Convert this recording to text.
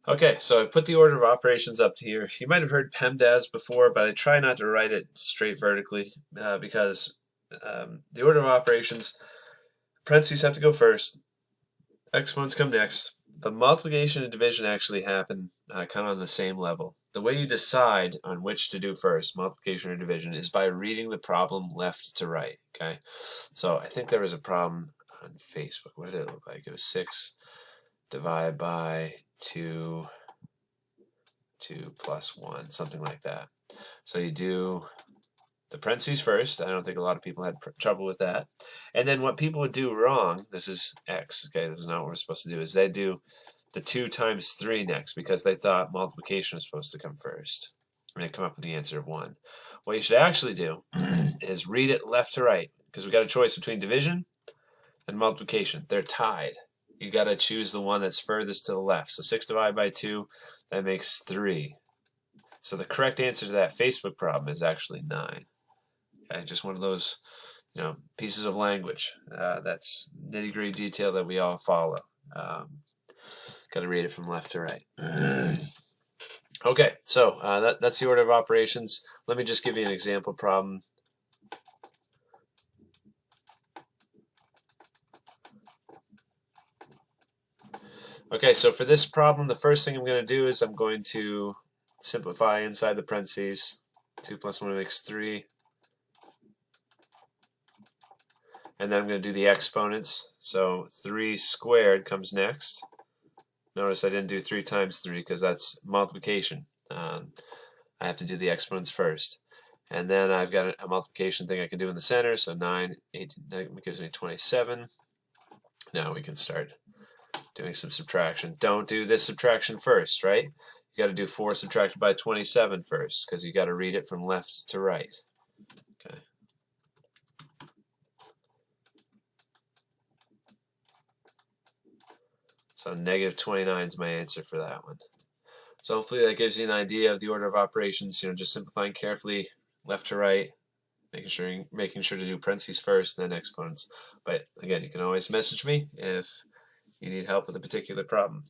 Okay, so I put the order of operations up to here. You might have heard PEMDAS before, but I try not to write it straight vertically because the order of operations, parentheses have to go first, exponents come next, but multiplication and division actually happen kind of on the same level. The way you decide on which to do first, multiplication or division, is by reading the problem left to right, okay? So I think there was a problem on Facebook. What did it look like? It was 6 divided by 2 plus 1, something like that. So you do the parentheses first. I don't think a lot of people had trouble with that. And then what people would do wrong, this is x, okay, this is not what we're supposed to do, is they do the 2 times 3 next because they thought multiplication was supposed to come first. And they come up with the answer of 1. What you should actually do is read it left to right because we got a choice between division and multiplication. They're tied. You got to choose the one that's furthest to the left. So 6 divided by 2, that makes 3. So the correct answer to that Facebook problem is actually 9. Okay, just one of those, pieces of language. That's nitty-gritty detail that we all follow. Got to read it from left to right. Okay, so that's the order of operations. Let me just give you an example problem. Okay, so for this problem, the first thing I'm going to do is I'm going to simplify inside the parentheses. 2 plus 1 makes 3. And then I'm going to do the exponents. So 3 squared comes next. Notice I didn't do 3 times 3 because that's multiplication. I have to do the exponents first. And then I've got a multiplication thing I can do in the center. So 9, 18, that gives me 27. Now we can start doing some subtraction. Don't do this subtraction first, right? You got to do 4 subtracted by 27 first because you got to read it from left to right. Okay. So negative 29 is my answer for that one. So hopefully that gives you an idea of the order of operations. Just simplifying carefully, left to right, making sure to do parentheses first, then exponents. But again, you can always message me if you need help with a particular problem.